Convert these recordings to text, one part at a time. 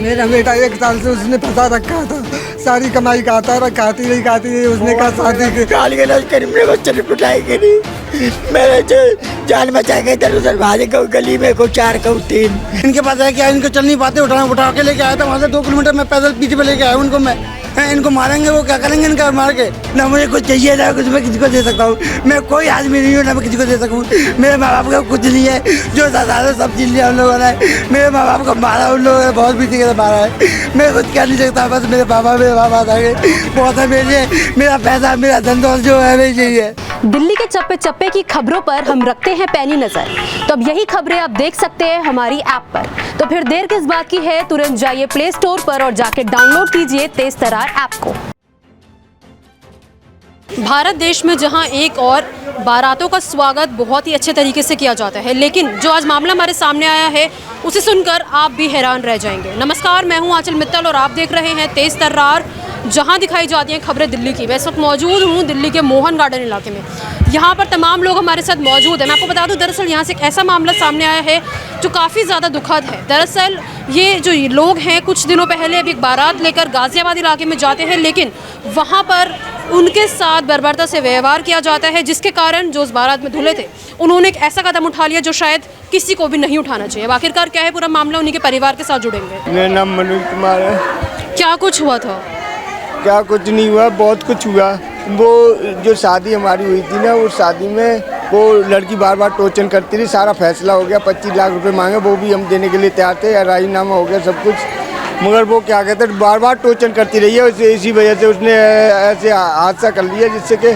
मेरा बेटा 1 साल से उसने फंसा रखा था, सारी कमाई खाता रहा, खाती रही उसने कहा शादी के गाली गलौज करी, मेरे बच्चे ने पिटाई करी, मेरे जो जान बचा के इधर उधर भागे, कहूँ गली में को 4 कहूँ 3। इनके पास है क्या, इनको चल नहीं पाते, उठा के लेके आया था वहाँ से 2 किलोमीटर मैं पैदल पीछे पे लेके आया उनको मैं। इनको मारेंगे वो क्या करेंगे इनका मार के? ना मुझे कुछ चाहिए ना कुछ मैं किसी को दे सकता हूँ, मैं कोई आदमी नहीं हूँ ना मैं किसी को दे सकूँ। मेरे माँ बाप का कुछ नहीं है, जो दादा सब चीज लिया उन लोगों ने, मेरे माँ बाप को मारा उन लोगों ने, बहुत पीछे से मारा है, मैं कुछ कर नहीं सकता, बस मेरे बाबा आ गए, बहुत है मेरा पैसा मेरा धंधा जो है नहीं चाहिए। दिल्ली के चप्पे चप्पे की खबरों पर हम रखते हैं पैनी नजर, तो अब यही खबरें आप देख सकते हैं हमारी ऐप पर। तो फिर देर किस बात की है, तुरंत जाइए प्ले स्टोर पर और जाके डाउनलोड कीजिए तेज तर्रार ऐप को। भारत देश में जहां एक और बारातों का स्वागत बहुत ही अच्छे तरीके से किया जाता है, लेकिन जो आज मामला हमारे सामने आया है उसे सुनकर आप भी हैरान रह जाएंगे। नमस्कार, मैं हूं आंचल मित्तल और आप देख रहे हैं तेज तर्रार, जहां दिखाई जाती हैं खबरें दिल्ली की। मैं इस वक्त मौजूद हूं दिल्ली के मोहन गार्डन इलाके में। यहाँ पर तमाम लोग हमारे साथ मौजूद हैं। मैं आपको बता दूं, दरअसल यहाँ से एक ऐसा मामला सामने आया है जो काफ़ी ज़्यादा दुखद है। दरअसल ये जो लोग हैं कुछ दिनों पहले अभी एक बारात लेकर गाज़ियाबाद इलाके में जाते हैं, लेकिन वहाँ पर उनके साथ बर्बरता से व्यवहार किया जाता है, जिसके कारण जो उस बारात में दूल्हे थे उन्होंने एक ऐसा कदम उठा लिया जो शायद किसी को भी नहीं उठाना चाहिए। आखिरकार क्या है पूरा मामला, उन्हीं के परिवार के साथ जुड़ेंगे। मेरा नाम मनोज कुमार है। क्या कुछ हुआ था? क्या कुछ नहीं हुआ, बहुत कुछ हुआ। वो जो शादी हमारी हुई थी ना, उस शादी में वो लड़की बार बार टोचन करती रही। सारा फैसला हो गया, 25 लाख रुपए मांगे, वो भी हम देने के लिए तैयार थे, राजीनामा हो गया सब कुछ, मगर वो क्या कहते हैं बार बार टोचन करती रही है। इसी वजह से उसने ऐसे हादसा कर लिया जिससे कि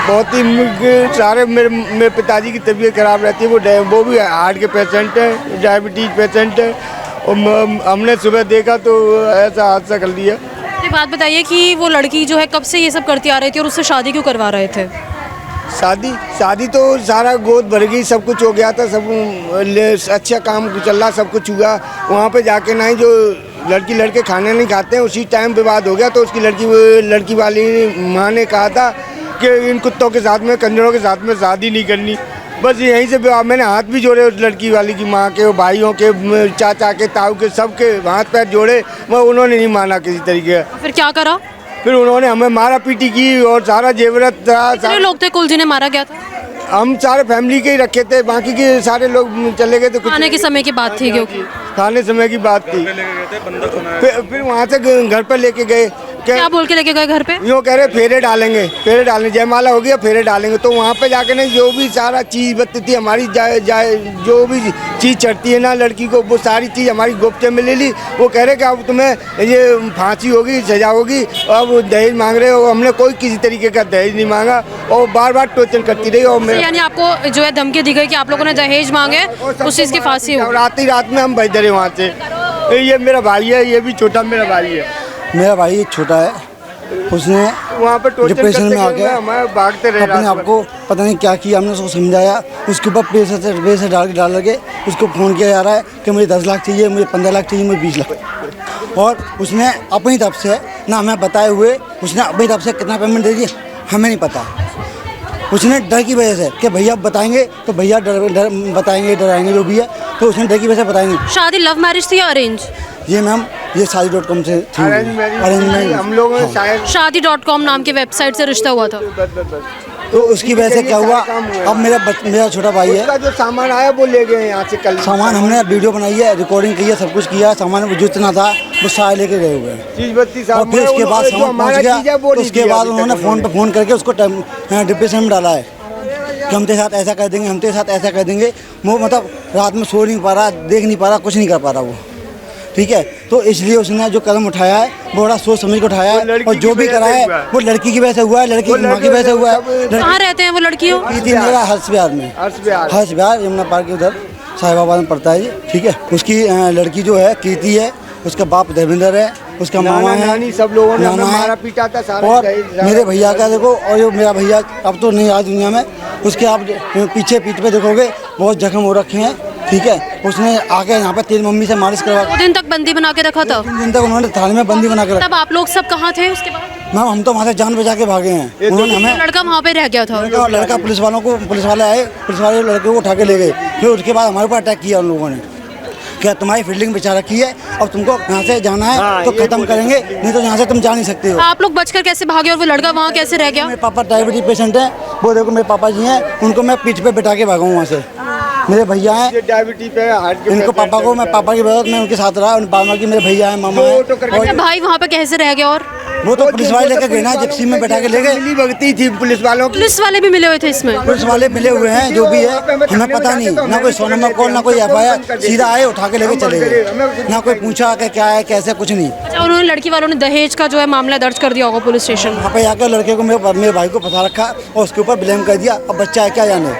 बहुत ही सारे मेरे पिताजी की तबीयत ख़राब रहती है। वो भी हार्ट के पेशेंट है, डायबिटीज़ पेशेंट है, और हमने सुबह देखा तो ऐसा हादसा कर लिया। एक बात बताइए कि वो लड़की जो है कब से ये सब करती आ रही थी और उससे शादी क्यों करवा रहे थे? शादी तो सारा गोद भर गई, सब कुछ हो गया था, सब अच्छा काम चल रहा, सब कुछ हुआ। वहाँ पे जाके ना ही जो लड़की लड़के खाने नहीं खाते हैं, उसी टाइम विवाद हो गया। तो उसकी लड़की वाली माँ ने कहा था कि इन कुत्तों के साथ में, कंजरों के साथ में शादी नहीं करनी। बस यहीं से मैंने हाथ भी जोड़े उस लड़की वाली की माँ के, भाइयों के, चाचा के, ताऊ के, सबके हाथ पैर जोड़े, मगर उन्होंने नहीं माना किसी तरीके। फिर क्या करा? फिर उन्होंने हमें मारा पीटी की और सारा जेवरत था। कितने लोग थे कुल जिन्हें मारा गया था? हम सारे फैमिली के ही रखे थे, बाकी के सारे लोग चले गए थे। खाने के समय की बात थी, क्योंकि खाने समय की बात थी। फिर वहाँ से घर पर लेके गए। क्या बोल के लेके गए घर पे? यूँ कह रहे फेरे डालेंगे, जयमाला हो गया, फेरे डालेंगे। तो वहाँ पे जाके ना जो भी सारा चीज़ बत्ती थी हमारी, जो भी चीज़ चढ़ती है ना लड़की को, वो सारी चीज़ हमारी गुप्त में ले ली। वो कह रहे कि अब तुम्हें ये फांसी होगी, सजा होगी, अब दहेज मांग रहे हो। हमने कोई किसी तरीके का दहेज नहीं मांगा और बार बार टोचन करती रही। और यानी आपको जो है धमकी दी गई कि आप लोगों ने दहेज मांगे, उस चीज़ की फांसी हो। रात में हम भेज रहे वहाँ से। ये मेरा भाई है, ये भी छोटा मेरा भाई है। मेरा भाई एक छोटा है, उसने वहाँ पर डिप्रेशन में आके भागते रहे, अपने आप को पता नहीं क्या किया। हमने उसको समझाया, उसके ऊपर पैसे डाल के उसको फ़ोन किया जा रहा है कि मुझे 10 लाख चाहिए, मुझे 15 लाख चाहिए, मुझे 20 लाख। और उसने अपनी तरफ से ना हमें बताए हुए उसने अपनी तरफ से कितना पेमेंट दे दिया हमें नहीं पता। उसने डर की वजह से कि भैया बताएंगे तो भैया बताएंगे, डराएंगे जो भी है, तो उसने डर की वजह से बताएंगे। शादी लव मैरिज थी या अरेंज? ये मैम ये शादी.com से थी, अरेंजमेंट। हम लोगों ने शायद शादी.com नाम के वेबसाइट से रिश्ता हुआ था। तो उसकी वजह से क्या हुआ, अब मेरा छोटा भाई है, उसका जो सामान आया वो ले गए यहाँ से। कल सामान हमने वीडियो बनाई है, रिकॉर्डिंग की है, सब कुछ किया है, सामान वो जितना था वो सारे लेके गए हुए हैं। चीज बत्ती और फिर उसके बाद सामान पहुँच गया, तो उसके बाद उन्होंने फ़ोन करके उसको डिप्रेशन में डाला है कि हम तेरे साथ ऐसा कर देंगे, हम तेरे साथ ऐसा कर देंगे। वो मतलब रात में सो नहीं पा रहा, देख नहीं पा रहा, कुछ नहीं कर पा रहा वो, ठीक है। तो इसलिए उसने जो कदम उठाया है वो बड़ा सोच समझ के उठाया है, और जो भी करा है वो लड़की की वजह से हुआ है, लड़की की माँ की वजह से हुआ है। कहाँ रहते हैं वो लड़कियों? मेरा हर्ष बिहार में, हर्ष बिहार यमुना पार्क के उधर साहिबाबाद में पड़ता है ये, ठीक है। उसकी लड़की जो है कीर्ति है, उसका बाप देवेंद्र है, उसका मामा है, सब लोगों ने मारा पीटा था सारा। और मेरे भैया का देखो, और जो मेरा भैया अब तो नहीं आज दुनिया में, उसके आप पीछे पीठ पे देखोगे बहुत जख्म हो रखे हैं, ठीक है। उसने आके यहाँ पे तेज मम्मी से मालिश करवा, 2 दिन तक बंदी बना के रखा था। 3 दिन तक उन्होंने थाने में बंदी बना के रखा। तब आप लोग सब कहाँ थे उसके बाद? मैम हम तो वहाँ से जान बचा के भागे हैं। उन्होंने हमें, लड़का वहाँ पे रह गया था। लड़का पुलिस वाले आए, पुलिस वाले लड़के को उठा के ले गए। फिर उसके बाद हमारे ऊपर अटैक किया उन लोगों ने क्या तुम्हारी फील्डिंग बिछा रखी है, अब तुमको यहाँ से जाना है हाँ, तो ये खत्म करेंगे, नहीं तो यहाँ से तुम जा नहीं सकते हो। आप लोग बचकर कैसे भागे और वो लड़का वहाँ कैसे रह गया? मेरे पापा डायबिटीज पेशेंट हैं, वो देखो मेरे पापा जी हैं, उनको मैं पीठ पे बिठा के भागा हूँ वहाँ से। मेरे भैया हैं, डायबिटीज पे हार्ट इनको पापा को मैं पापा की वजह मैं उनके साथ रहा, बाबा की मेरे भैया हैं, मामा हैं। अच्छा, भाई वहाँ पे कैसे रह गया? और वो तो पुलिस वाले लेकर गए ना, जिप्सी में बैठा के ले गए। मिली भगती थी पुलिस वालों की। पुलिस वाले भी मिले हुए थे इसमें? पुलिस वाले मिले हुए हैं, जो भी है हमें पता नहीं, ना कोई 100 नंबर कॉल, ना कोई FIR, सीधा आए उठा के लेके चले गए, ना कोई पूछा कि क्या है कैसे, कुछ नहीं। अच्छा, उन्होंने लड़की वालों ने दहेज का जो है मामला दर्ज कर दिया होगा पुलिस स्टेशन में? वहाँ पे आकर लड़के को मेरे भाई को फंसा रखा और उसके ऊपर ब्लेम कर दिया। अब बच्चा है क्या जाने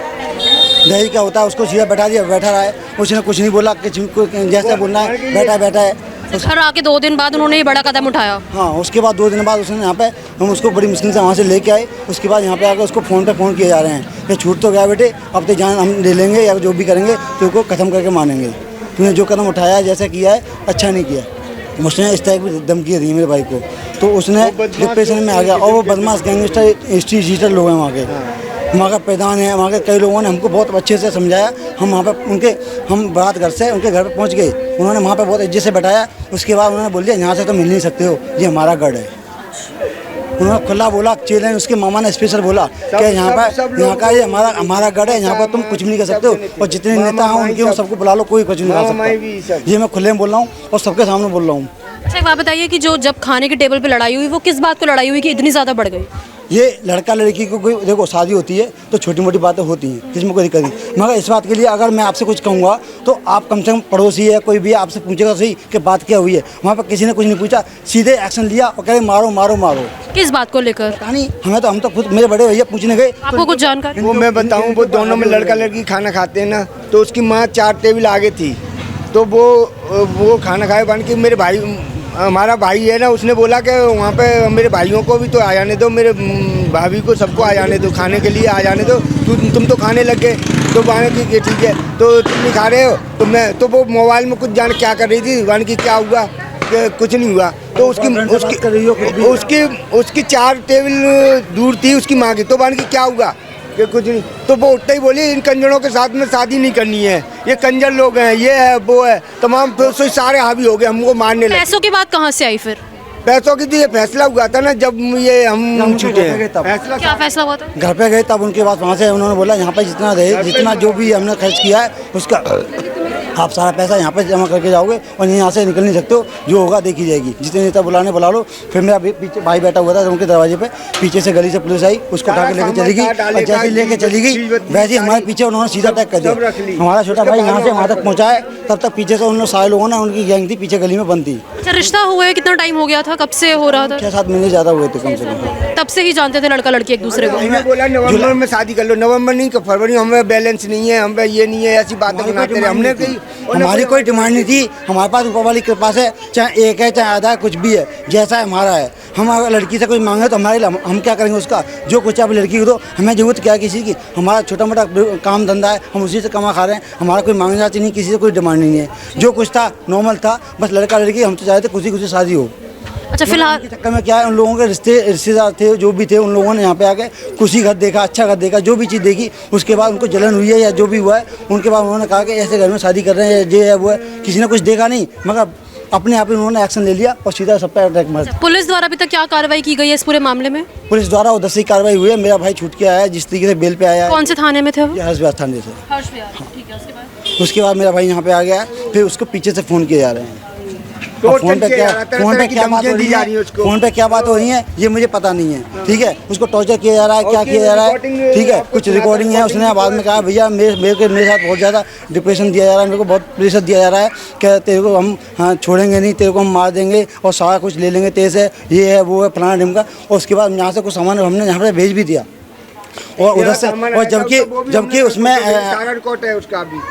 दहेज क्या होता है, उसको सीधा बैठा दिया, बैठा रहा है, उसने कुछ नहीं बोला, जैसे बोलना है बैठा है। घर आके 2 दिन बाद उन्होंने ये बड़ा कदम उठाया? हाँ, उसके बाद 2 दिन बाद उसने यहाँ पे हम उसको बड़ी मुश्किल से वहाँ से लेके आए। उसके बाद यहाँ पे आकर उसको फ़ोन किए जा रहे हैं कि छूट तो गया बेटे, अब तो जान हम ले लेंगे या जो भी करेंगे तो उसको ख़त्म करके मानेंगे। तूने जो कदम उठाया है, जैसा किया है, अच्छा नहीं किया। उसने इस टाइप की धमकी दी मेरे भाई को, तो उसने डिप्रेशन में आ गया। और वो बदमाश गैंगस्टर हिस्ट्री शीटर लोग हैं वहाँ का प्रधान है। वहाँ के कई लोगों ने हमको बहुत अच्छे से समझाया। हम वहाँ पे हम बारात घर से उनके घर पे पहुँच गए, उन्होंने वहाँ पे बहुत इज्जत से बैठाया। उसके बाद उन्होंने बोल दिया यहाँ से तो मिल नहीं सकते हो, ये हमारा गढ़ है। उन्होंने खुला बोला, चैलेंज उसके मामा ने स्पेशल बोला कि यहाँ का ये हमारा गढ़ है, यहाँ पर तुम कुछ भी नहीं कर सकते हो। और जितने नेता हैं उनके सबको बुला लो, कोई कुछ नहीं कर सकता। ये मैं खुले में बोल रहा हूँ और सबके सामने बोल रहा हूँ। अच्छा, एक बात बताइए कि जो जब खाने के टेबल पे लड़ाई हुई, वो किस बात को लड़ाई हुई कि इतनी ज़्यादा बढ़ गई? ये लड़का लड़की को कोई देखो शादी होती है तो छोटी मोटी बातें होती हैं, जिसमें कोई दिक्कत नहीं। मगर इस बात के लिए अगर मैं आपसे कुछ कहूँगा तो आप कम से कम पड़ोसी है कोई भी आपसे पूछेगा सही कि बात क्या हुई है। वहाँ पर किसी ने कुछ नहीं पूछा, सीधे एक्शन लिया और कहे मारो मारो मारो। किस बात को लेकर? कहानी हम तो खुद मेरे बड़े भैया पूछने गए। आपको कुछ जानकारी? वो मैं बताऊँ, वो दोनों में लड़का लड़की खाना खाते हैं ना, तो उसकी माँ 4 टेबल आगे थी, तो वो खाना खाए बन के मेरे भाई, हमारा भाई है ना, उसने बोला कि वहाँ पे मेरे भाइयों को भी तो आ जाने दो, मेरे भाभी को सबको आ जाने दो, खाने के लिए आ जाने दो, तुम तो खाने लग गए। तो बाने की ठीक है, तो तुम नहीं खा रहे हो, तो वो मोबाइल में कुछ जान क्या कर रही थी, बाने की क्या हुआ कि कुछ नहीं हुआ। तो उसकी 4 टेबल दूर थी उसकी माँ की, तो बाने की क्या हुआ कि कुछ नहीं। तो वो उठते ही बोली इन कंजरों के साथ में शादी नहीं करनी है, ये कंजर लोग हैं, ये है वो है, तमाम तो सारे हावी हो गए, हमको मारने लगे। पैसों की बात कहाँ से आई फिर? पैसों की तो ये फैसला हुआ था ना जब ये हम छूटे हैं। फैसला क्या फैसला हुआ था? घर पे गए तब उनके बाद वहाँ से उन्होंने बोला यहाँ पे जितना जो भी हमने खर्च किया है उसका आप सारा पैसा यहाँ पे जमा करके जाओगे और यहाँ से निकल नहीं सकते हो, जो होगा देखी जाएगी। जितने नेता बुला लो। फिर मेरा पीछे भाई बैठा हुआ था उनके दरवाजे पे, पीछे से गली से पुलिस आई, उसको उठा के लेके चली गई। और जैसे लेके चली गई वैसे ही हमारे पीछे उन्होंने सीधा अटैक कर दिया। हमारा छोटा भाई यहाँ से वहाँ तक पहुँचा है, तब तक पीछे से उन सारे लोगों ने, उनकी गैंग थी पीछे गली में बंद थी। अच्छा, रिश्ता हुए कितना टाइम हो गया था, कब से हो रहा था? 6-7 महीने ज़्यादा हुए थे कम से कम। तब से ही जानते थे लड़का लड़की एक दूसरे को? हमने बोला नवंबर में शादी कर लो, नवंबर नहीं फरवरी, हमें बैलेंस नहीं है, हमें ये नहीं है, ऐसी बातें बनाते रहे। हमने कही हमारी कोई डिमांड नहीं थी, हमारे पास ऊपर वाली कृपा से चाहे एक है चाहे आधा है, कुछ भी है, जैसा है हमारा है। हम अगर लड़की से कोई मांगे तो हमारे हम क्या करेंगे उसका, जो कुछ आप लड़की को दो, हमें जरूरत क्या है किसी की। हमारा छोटा मोटा काम धंधा है, हम उसी से कमा खा रहे हैं, हमारा कोई मांगना चाहती नहीं, किसी से कोई डिमांड नहीं है। जो कुछ था नॉर्मल था, बस लड़का लड़की हम तो चाहते खुशी खुशी शादी हो। अच्छा, फिलहाल चक्कर में क्या है, उन लोगों के रिश्तेदार थे जो भी थे, उन लोगों ने यहाँ पे आके खुशी घर देखा, अच्छा घर देखा, जो भी चीज़ देखी, उसके बाद उनको जलन हुई है या जो भी हुआ है, उनके बाद उन्होंने कहा कि ऐसे घर में शादी कर रहे हैं, ये है वो है। किसी ने कुछ देखा नहीं, मगर अपने आप ही उन्होंने एक्शन ले लिया और सीधा सब पे अटैक मार। पुलिस द्वारा अभी तक क्या कार्रवाई की गई है इस पूरे मामले में? पुलिस द्वारा उधर से कार्रवाई हुई है, मेरा भाई छूट के आया है, जिस तरीके से बेल पे आया है। कौन से थाने में थे वो? हर्षविहार थाने से। ठीक है, उसके बाद मेरा भाई यहाँ पे आ गया है, फिर उसको पीछे से फ़ोन किए जा रहे हैं। फोन पे क्या बात हो रही है ये मुझे पता नहीं है, ठीक है। उसको टॉर्चर किया जा रहा है, क्या किया जा रहा है, ठीक है। कुछ रिकॉर्डिंग है, उसने बाद में कहा भैया मेरे साथ बहुत ज़्यादा डिप्रेशन दिया जा रहा है, मेरे को बहुत प्रेशर दिया जा रहा है कि तेरे को हम छोड़ेंगे नहीं, तेरे को हम मार देंगे और सारा कुछ ले लेंगे तेरे से, ये है वो है फलाना ढिमका। और उसके बाद यहाँ से कुछ सामान हमने यहाँ पर भेज भी दिया और उधर से, और जबकि उसमें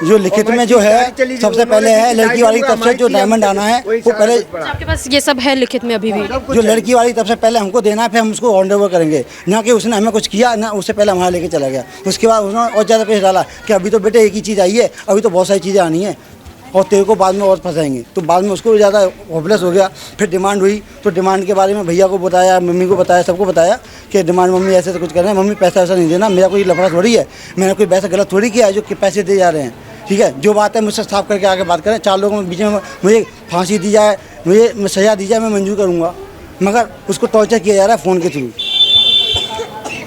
जो लिखित में जो है सबसे पहले है लड़की वाली तरफ से जो डायमंड आना है वो पहले आपके पास ये सब है लिखित में अभी भी? जो लड़की वाली तरफ से पहले हमको देना है, फिर हम उसको हैंड ओवर करेंगे, ना कि उसने हमें कुछ किया ना, उससे पहले हमारा लेके चला गया। उसके बाद उसने और ज़्यादा पेश डाला कि अभी तो बेटे एक ही चीज़ आई है, अभी तो बहुत सारी चीज़ें आनी है और तेरे को बाद में और फंसाएंगे। तो बाद में उसको ज़्यादा होपलेस हो गया। फिर डिमांड हुई तो डिमांड के बारे में भैया को बताया, मम्मी को बताया, सबको बताया कि डिमांड मम्मी ऐसे तो कुछ कर रहे हैं, मम्मी पैसा ऐसा नहीं देना, मेरा कोई लफड़ा थोड़ी है, मैंने कोई पैसा गलत थोड़ी किया है जो कि पैसे दे जा रहे हैं। ठीक है, जो बात है मुझसे साफ करके आगे बात करें। 4 लोगों के बीच में मुझे फांसी दी जाए, मुझे सज़ा दी जाए, मैं मंजूर करूँगा, मगर उसको टॉर्चर किया जा रहा है फ़ोन के थ्रू।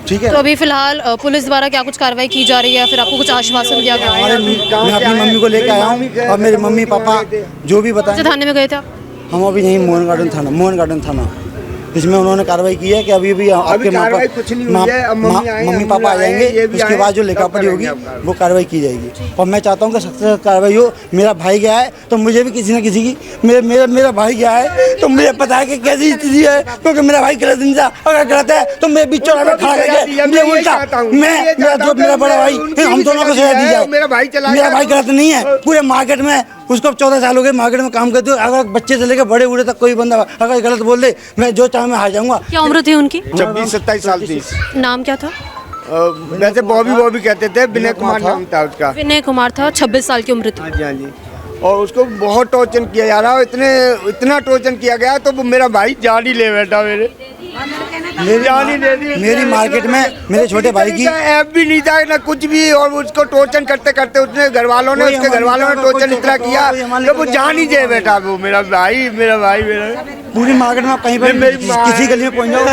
ठीक है, तो अभी फिलहाल पुलिस द्वारा क्या कुछ कार्रवाई की जा रही है, फिर आपको कुछ आश्वासन दिया गया है? मैं अपनी मम्मी को लेकर आया हूँ और मेरे मम्मी पापा जो भी बताएं। थाने में गए थे आप? हम अभी यहीं मोहन गार्डन थाना, इसमें उन्होंने कार्रवाई की है कि अभी आपके मम्मी पापा आ जाएंगे, उसके बाद जो लिखापढ़ी होगी वो कार्रवाई की जाएगी। और मैं चाहता हूँ कि सख्त से कार्रवाई हो। मेरा भाई गया है तो मुझे भी किसी न किसी की, मेरा भाई गया है तो मुझे पता है कि कैसी स्थिति है, क्योंकि मेरा भाई गलत नहीं था। अगर गलत है तो मैं बीच चौराहे में खड़ा करके मुझे उल्टा मेरा बड़ा भाई, हम दोनों को सजा दी जाए। मेरा भाई गलत नहीं है, पूरे मार्केट में उसको 14 साल हो गए मार्केट में काम करते हुए। अगर बच्चे से लेकर बड़े बूढ़े तक कोई बंदा अगर गलत बोल दे, मैं जो चाहे मैं हार जाऊंगा। क्या उम्र थी उनकी? 26-27 साल थी। नाम क्या था? वैसे बॉबी कहते थे, विनय कुमार नाम था उसका। विनय कुमार था, 26 साल की उम्र थी। हाँ जी। और उसको बहुत टॉर्चर किया जा रहा है, इतना टॉर्चर किया गया तो वो मेरा भाई जान ही ले बैठा, मेरी मार्केट में मेरे छोटे भाई की ऐप भी नहीं था ना कुछ भी, और उसको टॉर्चर करते करते उसके घर वालों ने टॉर्चर इतना किया कि वो जान ही दे बैठा। वो मेरा भाई पूरी मार्केट में कहीं पर किसी गली में पहुंच जाओ।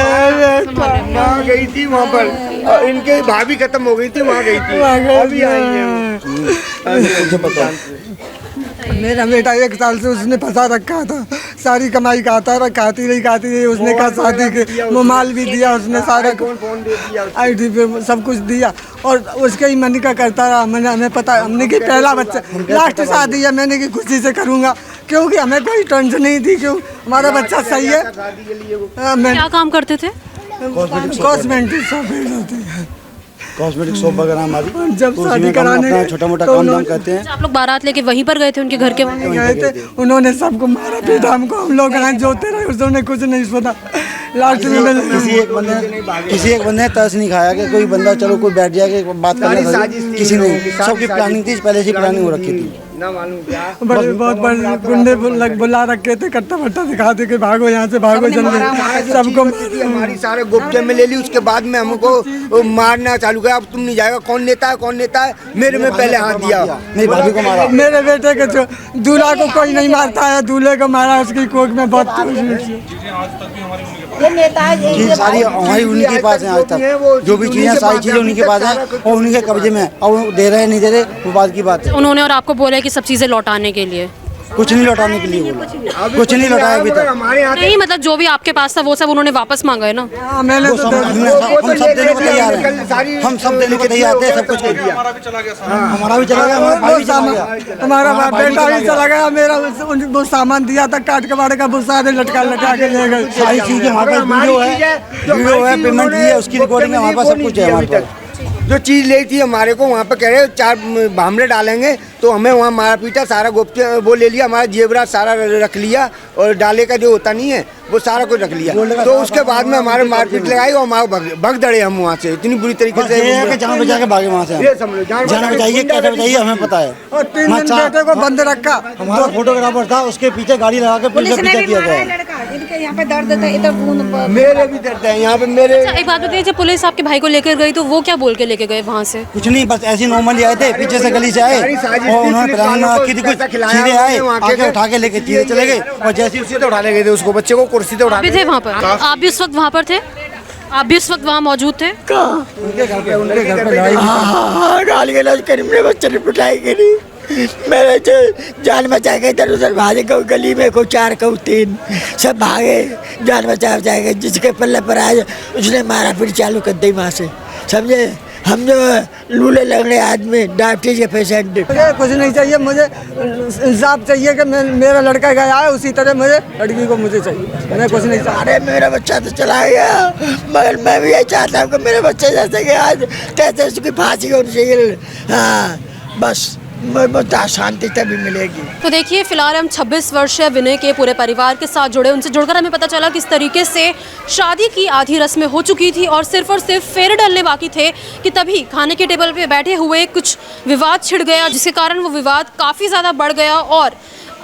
वहाँ गई थी, वहाँ पर और इनके भाभी खत्म हो गई थी, वहाँ गई थी, अभी आई है। मेरा बेटा 1 साल से उसने फंसा रखा था, सारी कमाई खाता रहा, खाती रही। उसने कहा शादी के मोबाइल भी दिया, उसने सारा ID पे सब कुछ दिया और उसके ही मन का करता रहा। हमें पता, हमने कि पहला बच्चा लास्ट शादी है, मैंने की खुशी से करूँगा, क्योंकि हमें कोई टेंशन नहीं थी, क्यों हमारा बच्चा सही है। क्या काम करते थे? कॉस्मेटिक शॉप वगैरह हमारी, जब शादी कराने छोटा मोटा काम धाम करते हैं। आप लोग बारात लेके वहीं पर गए थे उनके घर के वहाँ? गए थे, उन्होंने सबको मारा पीटा, हमको हम लोग यहाँ जोते रहे, उसने कुछ नहीं सुना। लास्ट में किसी एक बंदे ने तरस नहीं खाया कि कोई बंदा चलो कोई बैठ जाएगा बात करने, किसी ने, सबकी प्लानिंग थी, पहले से प्लानिंग हो रखी थी। बहुत बड़े गुंडे बुला रखे थे, कट्टा वट्टा दिखाते कि भागो यहाँ से, भागो जल्दी। सबको हमारी सारे गुप्ते में ले ली, उसके बाद में हमको मारना चालू किया। अब तुम नहीं जाएगा, कौन नेता है, मेरे में पहले हाथ दिया, मेरी भाभी को मारा। मेरे बेटे के जो दूल्हा को कोई नहीं मारता है, दूल्हे को मारा, उसकी कोख में बहुत ये सारी हमारी उन्हीं के पास है आज तक, जो भी चीज़ें सारी चीज़ें उन्हीं के पास हैं और उन्हीं के कब्जे में है। और दे रहे हैं नहीं दे रहे वो बात की बात है। उन्होंने और आपको बोला है कि सब चीज़ें लौटाने के लिए? कुछ नहीं लौटाने के लिए बोला, कुछ नहीं लौटाया अभी तक। नहीं, मतलब जो भी आपके पास था वो सब उन्होंने वापस मांगा है ना? मैंने हम सब देने को तैयार हैं, हम सब देने को तैयार थे, सब कुछ कर दिया। हमारा भी चला गया, हमारा भाई भी चला गया, हमारा बेटा भी चला गया। मेरा वो सामान दिया था काट के बाड़े का, वो सारे लटका के ले गए। सारी चीज़ें हमारे पास वीडियो है, पेमेंट दी है, उसकी रिकॉर्डिंग हमारे पास, सब कुछ है हमारे पास। जो चीज़ ली थी हमारे को, वहाँ पे कह रहे 4 भामले डालेंगे, तो हमें वहाँ मारा पीटा, सारा गुप्त वो ले लिया, हमारा जेवरात सारा रख लिया, और डाले का जो होता नहीं है वो सारा कुछ रख लिया। तो उसके बाद में हमारे मारपीट लगाई और हमारे भग दड़े हम वहाँ से, इतनी बुरी तरीके से जान बचा के भागे वहाँ से। जान बचाइए, कैसे बचाइए हमें पता है। और 3 दिन बेटे को बंद रखा। हमारा फोटोग्राफर था, उसके पीछे गाड़ी लगा के पुलिस ने पीछा किया गया। यहाँ पे दर्द था, इधर मेरे भी दर्द है यहाँ पे मेरे। एक बात बताइए, जब पुलिस आपके भाई को लेकर गई तो वो क्या बोल के लेके गए वहाँ से? कुछ नहीं, बस ऐसे नॉर्मली आए थे, पीछे से गली से आए और उन्होंने प्लानिंग की थी, कुछ चीजें आए, आके उठा के लेके चीजें चले गए और जैसे उसी से उठा ले गए थे उसको, बच्चे को कुर्सी से उठा भी थे वहाँ पर? आप भी उस वक्त वहाँ पर थे? आप भी उस वक्त वहाँ मौजूद थे? उनके घर पे गाली गलौज करी, मेरे बच्चे ने पिटाई करी, मेरे जो जान बचा के इधर उधर भागे, कोई गली में, कोई 4 कोई 3, सब भागे, जान बचा गए। जिसके पल्ले पर आए उसने मारा फिर चालू कर दी वहाँ से, समझे। हम जो लूले लगने आदमी, डायबिटीज के पेशेंट। मुझे कुछ नहीं चाहिए, मुझे इंसाफ चाहिए कि मेरा लड़का गया है, उसी तरह मुझे लड़की को मुझे चाहिए, मैं कुछ नहीं चाहता। अरे मेरा बच्चा तो चला गया, मगर मैं भी यही चाहता हूँ कि मेरे बच्चे जैसे कि आज कैसे उसकी फांसी होनी चाहिए। हाँ, बस शांति तभी मिलेगी। तो देखिए, फिलहाल हम 26 वर्षीय विनय के पूरे परिवार के साथ जुड़े। उनसे जुड़कर हमें पता चला किस तरीके से शादी की आधी रस्में हो चुकी थी और सिर्फ फेरे डलने बाकी थे कि तभी खाने के टेबल पे बैठे हुए कुछ विवाद छिड़ गया, जिसके कारण वो विवाद काफ़ी ज़्यादा बढ़ गया और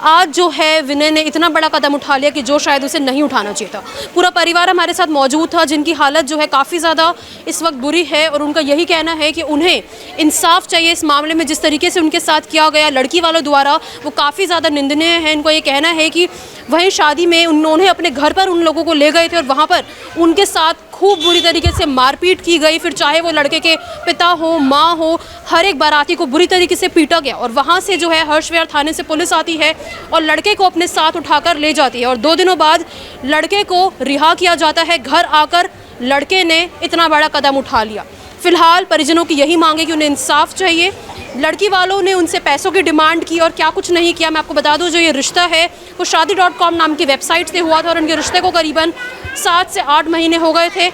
आज जो है विनय ने इतना बड़ा कदम उठा लिया कि जो शायद उसे नहीं उठाना चाहिए था। पूरा परिवार हमारे साथ मौजूद था, जिनकी हालत जो है काफ़ी ज़्यादा इस वक्त बुरी है और उनका यही कहना है कि उन्हें इंसाफ चाहिए इस मामले में। जिस तरीके से उनके साथ किया गया लड़की वालों द्वारा वो काफ़ी ज़्यादा निंदनीय है। इनको ये कहना है कि वहीं शादी में उन्होंने अपने घर पर उन लोगों को ले गए थे और वहाँ पर उनके साथ खूब बुरी तरीके से मारपीट की गई। फिर चाहे वो लड़के के पिता हो, माँ हो, हर एक बाराती को बुरी तरीके से पीटा गया और वहाँ से जो है हर्ष विहार थाने से पुलिस आती है और लड़के को अपने साथ उठाकर ले जाती है और 2 दिनों बाद लड़के को रिहा किया जाता है। घर आकर लड़के ने इतना बड़ा कदम उठा लिया। फिलहाल परिजनों की यही मांग है कि उन्हें इंसाफ चाहिए। लड़की वालों ने उनसे पैसों की डिमांड की और क्या कुछ नहीं किया। मैं आपको बता दूं, जो ये रिश्ता है वो शादी.com नाम की वेबसाइट से हुआ था और उनके रिश्ते को करीबन 7 से 8 महीने हो गए थे।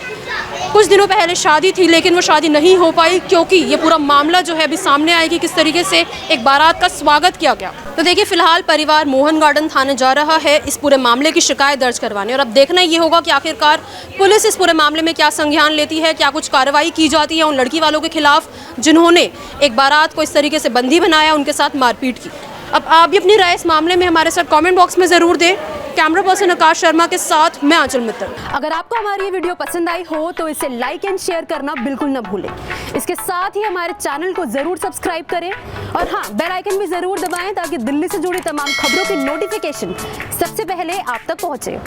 कुछ दिनों पहले शादी थी लेकिन वो शादी नहीं हो पाई क्योंकि ये पूरा मामला जो है अभी सामने आया कि किस तरीके से एक बारात का स्वागत किया गया। तो देखिए, फिलहाल परिवार मोहन गार्डन थाने जा रहा है इस पूरे मामले की शिकायत दर्ज करवाने और अब देखना ये होगा कि आखिरकार पुलिस इस पूरे मामले में क्या संज्ञान लेती है, क्या कुछ कार्रवाई की जाती है उन लड़की वालों के खिलाफ जिन्होंने एक बारात को इस तरीके से बंदी बनाया, उनके साथ मारपीट की। अब आप भी अपनी राय इस मामले में हमारे साथ कमेंट बॉक्स में ज़रूर दें। कैमरा पर्सन आकाश शर्मा के साथ मैं आंचल मित्तल। अगर आपको हमारी ये वीडियो पसंद आई हो तो इसे लाइक एंड शेयर करना बिल्कुल न भूलें। इसके साथ ही हमारे चैनल को ज़रूर सब्सक्राइब करें और हाँ, बेल आइकन भी ज़रूर दबाएं ताकि दिल्ली से जुड़ी तमाम खबरों की नोटिफिकेशन सबसे पहले आप तक पहुँचे।